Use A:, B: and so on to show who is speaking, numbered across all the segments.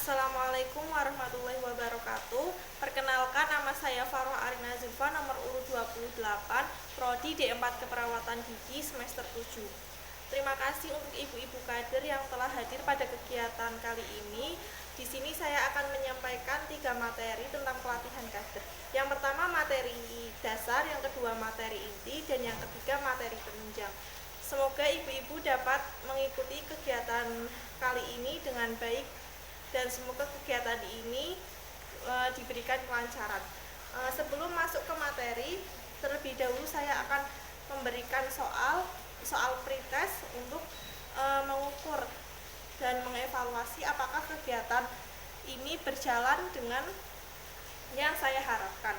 A: Assalamualaikum warahmatullahi wabarakatuh. Perkenalkan, nama saya Farah Arina Zulfa, nomor urut 28, Prodi D4 Keperawatan Gigi semester 7. Terima kasih untuk ibu-ibu kader yang telah hadir pada kegiatan kali ini. Di sini saya akan menyampaikan 3 materi tentang pelatihan kader. Yang pertama materi dasar, yang kedua materi inti, dan yang ketiga materi penunjang. Semoga ibu-ibu dapat mengikuti kegiatan kali ini dengan baik dan semoga kegiatan ini diberikan kelancaran. Sebelum masuk ke materi, terlebih dahulu saya akan memberikan soal pretest untuk mengukur dan mengevaluasi apakah kegiatan ini berjalan dengan yang saya harapkan,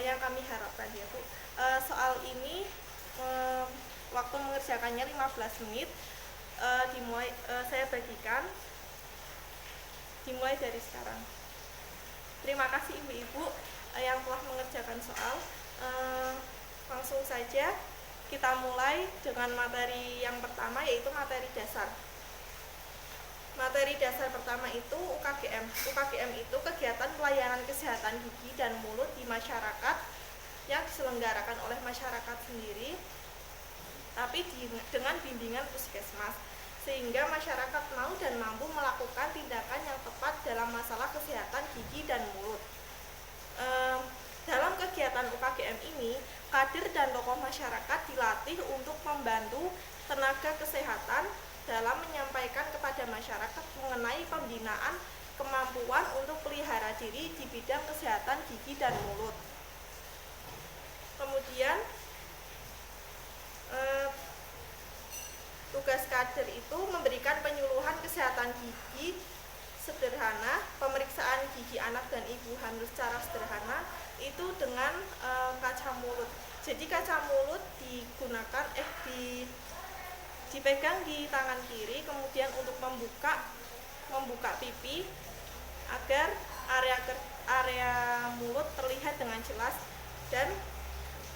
A: yang kami harapkan, yaitu soal ini waktu mengerjakannya 15 menit. Saya bagikan dimulai dari sekarang. Terima kasih ibu-ibu yang telah mengerjakan soal. Langsung saja kita mulai dengan materi yang pertama, yaitu materi dasar. Materi dasar pertama itu UKGM. UKGM itu kegiatan pelayanan kesehatan gigi dan mulut di masyarakat yang diselenggarakan oleh masyarakat sendiri, tapi dengan bimbingan puskesmas, sehingga masyarakat mau dan mampu melakukan tindakan yang tepat dalam masalah kesehatan gigi dan mulut. Dalam kegiatan UKGM ini, kader dan tokoh masyarakat dilatih untuk membantu tenaga kesehatan dalam menyampaikan kepada masyarakat mengenai pembinaan kemampuan untuk pelihara diri di bidang kesehatan gigi dan mulut. Kemudian tugas kader itu memberikan penyuluhan kesehatan gigi sederhana, pemeriksaan gigi anak dan ibu hamil secara sederhana itu dengan kaca mulut. Jadi kaca mulut digunakan dipegang di tangan kiri, kemudian untuk membuka pipi agar area mulut terlihat dengan jelas, dan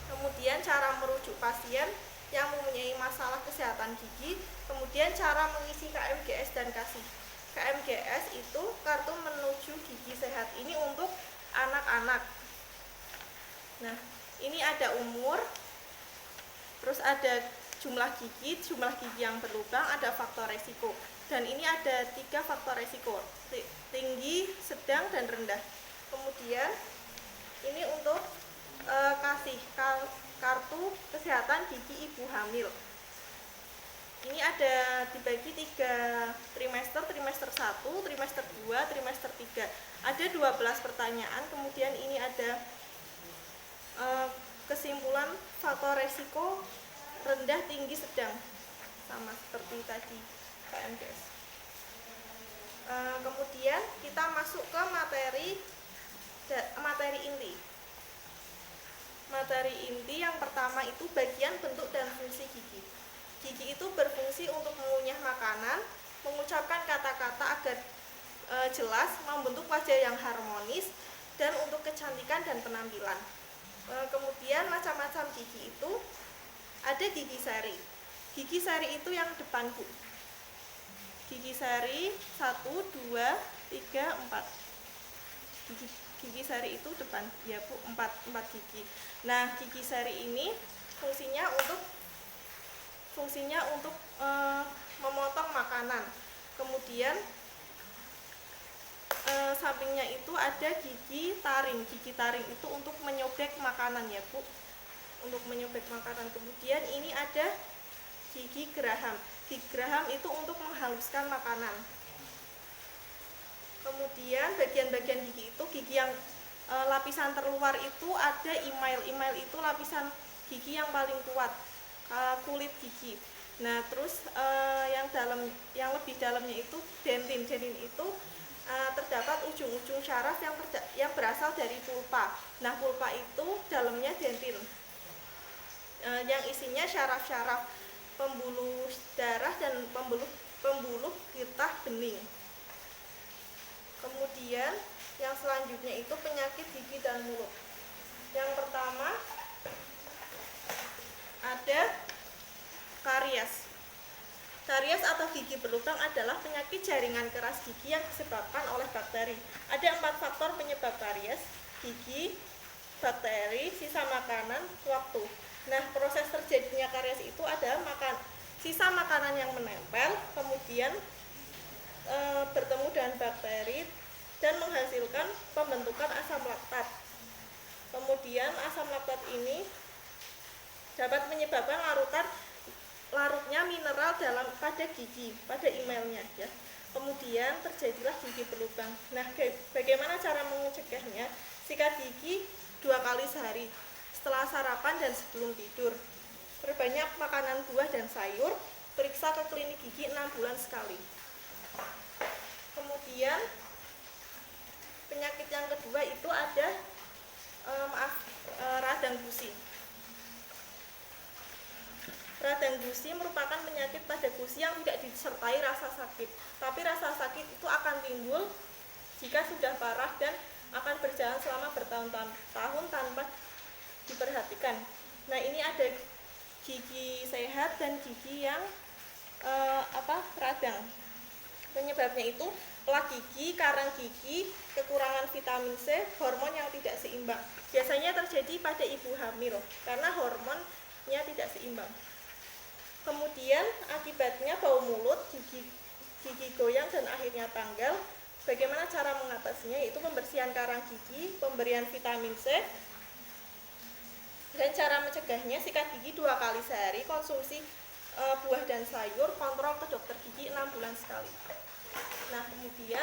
A: kemudian cara merujuk pasien yang mempunyai masalah kesehatan gigi, kemudian cara mengisi KMGS dan KASI. KMGS itu kartu menuju gigi sehat, ini untuk anak-anak. Nah, ini ada umur, terus ada jumlah gigi yang berlubang, ada faktor resiko. Dan ini ada 3 faktor resiko, tinggi, sedang, dan rendah. Kemudian ini untuk KASI, kartu kesehatan gigi ibu hamil. Ini ada dibagi 3 trimester, trimester 1, trimester 2, trimester 3. Ada 12 pertanyaan, kemudian ini ada kesimpulan faktor resiko rendah, tinggi, sedang, sama seperti tadi KMGS. Kemudian kita masuk ke materi inti. Materi inti yang pertama itu bagian bentuk dan fungsi gigi. Gigi itu berfungsi untuk mengunyah makanan, mengucapkan kata-kata agar jelas, membentuk wajah yang harmonis, dan untuk kecantikan dan penampilan. Kemudian macam-macam gigi itu ada gigi seri. Gigi seri itu yang depan, Bu. Gigi seri 1, 2, 3, 4. Gigi seri itu depan, ya Bu, 4 gigi. Nah, gigi seri ini fungsinya untuk memotong makanan. Kemudian sampingnya itu ada gigi taring. Gigi taring itu untuk menyobek makanan, ya Bu, untuk menyobek makanan. Kemudian ini ada gigi geraham. Gigi geraham itu untuk menghaluskan makanan. Kemudian bagian-bagian gigi itu, gigi yang lapisan terluar itu ada email. Email itu lapisan gigi yang paling kuat, kulit gigi. Nah, terus yang lebih dalamnya itu dentin. Dentin itu terdapat ujung-ujung syaraf yang berasal dari pulpa. Nah, pulpa itu dalamnya dentin, yang isinya syaraf-syaraf pembuluh darah dan pembuluh getah bening. Kemudian yang selanjutnya itu penyakit gigi dan mulut. Yang pertama ada karies. Karies atau gigi berlubang adalah penyakit jaringan keras gigi yang disebabkan oleh bakteri. Ada 4 faktor penyebab karies: gigi, bakteri, sisa makanan, waktu. Nah, proses terjadinya karies itu adalah sisa makanan yang menempel, kemudian bertemu dengan bakteri dan menghasilkan pembentukan asam laktat. Kemudian asam laktat ini dapat menyebabkan larutnya mineral pada gigi, pada emailnya ya. Kemudian terjadilah gigi berlubang. Nah, bagaimana cara mencegahnya? Sikat gigi 2 kali sehari, setelah sarapan dan sebelum tidur. Perbanyak makanan buah dan sayur. Periksa ke klinik gigi 6 bulan sekali. Kemudian penyakit yang kedua itu ada radang gusi. Radang gusi merupakan penyakit pada gusi yang tidak disertai rasa sakit. Tapi rasa sakit itu akan timbul jika sudah parah dan akan berjalan selama bertahun-tahun tanpa diperhatikan. Nah, ini ada gigi sehat dan gigi yang radang. Penyebabnya itu plak gigi, karang gigi, kekurangan vitamin C, hormon yang tidak seimbang. Biasanya terjadi pada ibu hamil karena hormonnya tidak seimbang. Kemudian akibatnya bau mulut, gigi goyang dan akhirnya tanggal. Bagaimana cara mengatasinya? Yaitu pembersihan karang gigi, pemberian vitamin C, dan cara mencegahnya sikat gigi 2 kali sehari, konsumsi buah dan sayur, kontrol ke dokter gigi 6 bulan sekali. Nah, kemudian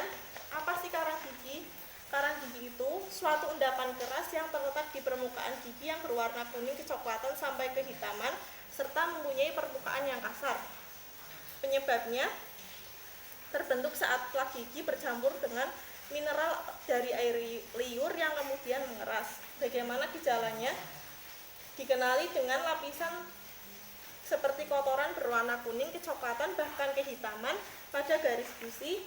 A: apa sih karang gigi? Karang gigi itu suatu endapan keras yang terletak di permukaan gigi yang berwarna kuning kecoklatan sampai kehitaman serta mempunyai permukaan yang kasar. Penyebabnya terbentuk saat plak gigi bercampur dengan mineral dari air liur yang kemudian mengeras. Bagaimana gejalanya? Dikenali dengan lapisan seperti kotoran berwarna kuning, kecoklatan, bahkan kehitaman pada garis gusi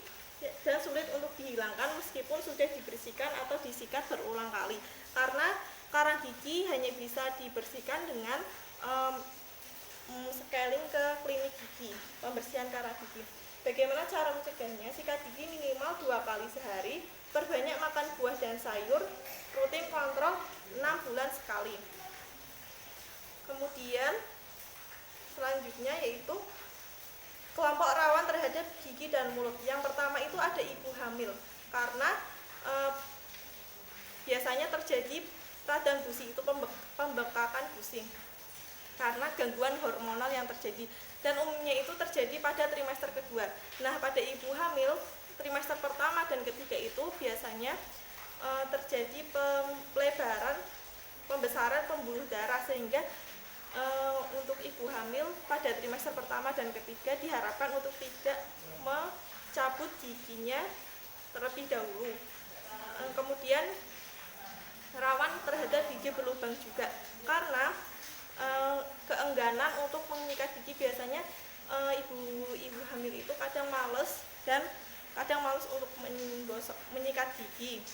A: dan sulit untuk dihilangkan meskipun sudah dibersihkan atau disikat berulang kali. Karena karang gigi hanya bisa dibersihkan dengan scaling ke klinik gigi, pembersihan karang gigi. Bagaimana cara mencegahnya? Sikat gigi minimal 2 kali sehari, perbanyak makan buah dan sayur, rutin kontrol 6 bulan sekali. Kemudian selanjutnya yaitu kelompok rawan terhadap gigi dan mulut. Yang pertama itu ada ibu hamil, karena biasanya terjadi radang gusi itu pembengkakan gusi karena gangguan hormonal yang terjadi, dan umumnya itu terjadi pada trimester kedua. Nah, pada ibu hamil trimester pertama dan ketiga itu biasanya terjadi pembesaran pembuluh darah, sehingga untuk ibu hamil pada trimester pertama dan ketiga diharapkan untuk tidak mencabut giginya terlebih dahulu. Kemudian rawan terhadap gigi berlubang juga karena keengganan untuk mengikat gigi. Biasanya ibu hamil itu kadang malas untuk menyikat gigi.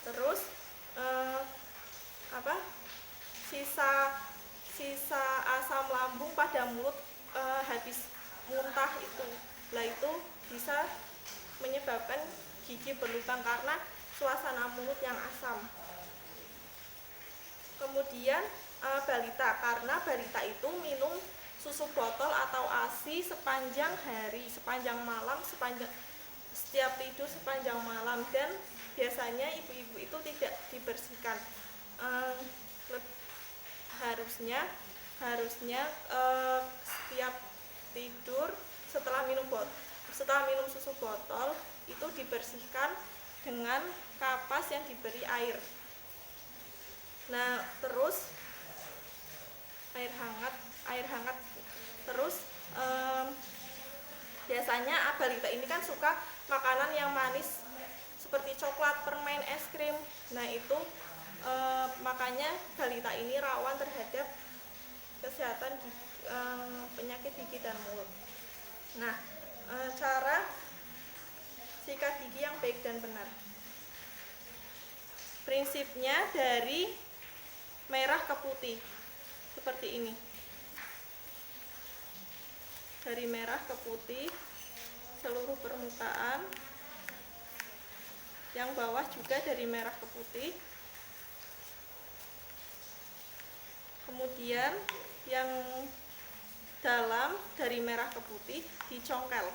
A: Terus sisa asam lambung pada mulut habis muntah itu bisa menyebabkan gigi berlubang karena suasana mulut yang asam. Kemudian balita, karena balita itu minum susu botol atau ASI sepanjang hari, sepanjang malam, setiap tidur sepanjang malam, dan biasanya ibu-ibu itu tidak dibersihkan. Harusnya setiap tidur setelah minum susu botol itu dibersihkan dengan kapas yang diberi air. Nah, terus air hangat. Terus biasanya balita ini kan suka makanan yang manis seperti coklat, permen, es krim. Nah, itu makanya balita ini rawan terhadap kesehatan penyakit gigi dan mulut. Nah, cara sikat gigi yang baik dan benar. Prinsipnya dari merah ke putih seperti ini. dari merah ke putih seluruh permukaan, yang bawah juga dari merah ke putih. Kemudian yang dalam dari merah ke putih dicongkel,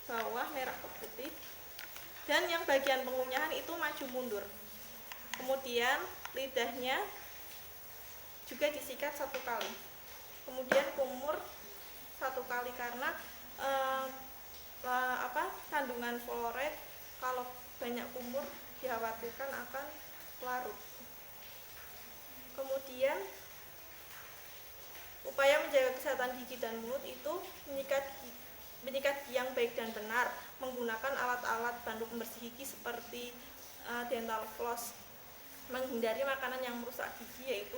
A: bawah merah ke putih, dan yang bagian pengunyahan itu maju mundur. Kemudian lidahnya juga disikat 1 kali, kemudian kumur 1 kali karena kandungan fluoride kalau banyak kumur dikhawatirkan akan larut. Kemudian upaya menjaga kesehatan gigi dan mulut itu menyikat gigi yang baik dan benar menggunakan alat-alat bantu pembersih gigi seperti dental floss, menghindari makanan yang merusak gigi, yaitu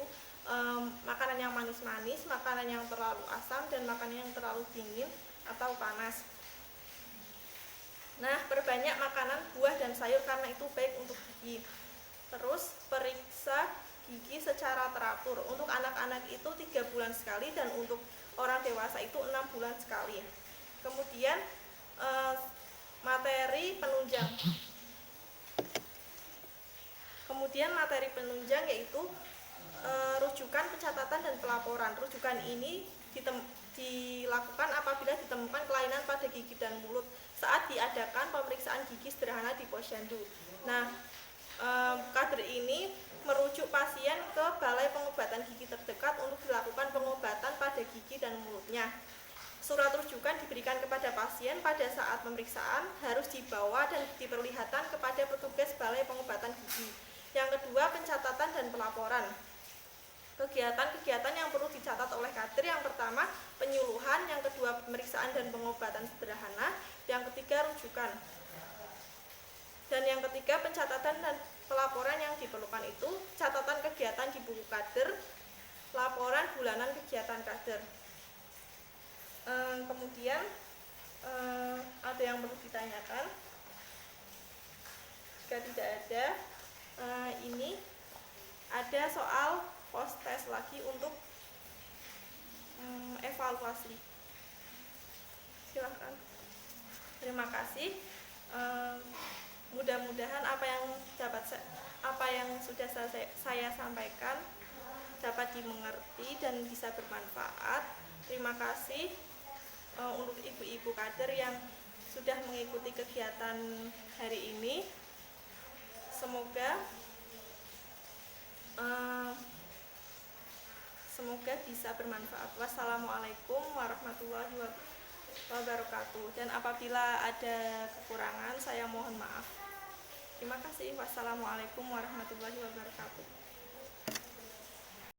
A: makanan yang manis-manis, makanan yang terlalu asam, dan makanan yang terlalu dingin atau panas. Nah, perbanyak makanan, buah, dan sayur karena itu baik untuk gigi. Terus periksa gigi secara teratur. Untuk anak-anak itu 3 bulan sekali, dan untuk orang dewasa itu 6 bulan sekali. Kemudian materi penunjang. Yaitu rujukan, pencatatan, dan pelaporan. Rujukan ini dilakukan apabila ditemukan kelainan pada gigi dan mulut saat diadakan pemeriksaan gigi sederhana di posyandu. Nah, kader ini merujuk pasien ke balai pengobatan gigi terdekat untuk dilakukan pengobatan pada gigi dan mulutnya. Surat rujukan diberikan kepada pasien pada saat pemeriksaan, harus dibawa dan diperlihatkan kepada petugas balai pengobatan gigi. Yang kedua, pencatatan dan pelaporan. Kegiatan-kegiatan yang perlu dicatat oleh kader: yang pertama, penyuluhan; yang kedua, pemeriksaan dan pengobatan sederhana; yang ketiga, rujukan; dan yang ketiga, pencatatan dan pelaporan yang diperlukan itu catatan kegiatan di buku kader, laporan bulanan kegiatan kader. Kemudian ada yang perlu ditanyakan? Jika tidak ada, ini ada soal post test lagi untuk evaluasi. Silahkan. Terima kasih. Mudah-mudahan apa yang sudah saya sampaikan dapat dimengerti dan bisa bermanfaat. Terima kasih untuk ibu-ibu kader yang sudah mengikuti kegiatan hari ini. Semoga bisa bermanfaat. Wassalamualaikum warahmatullahi wabarakatuh. Dan apabila ada kekurangan, saya mohon maaf. Terima kasih. Wassalamualaikum warahmatullahi wabarakatuh.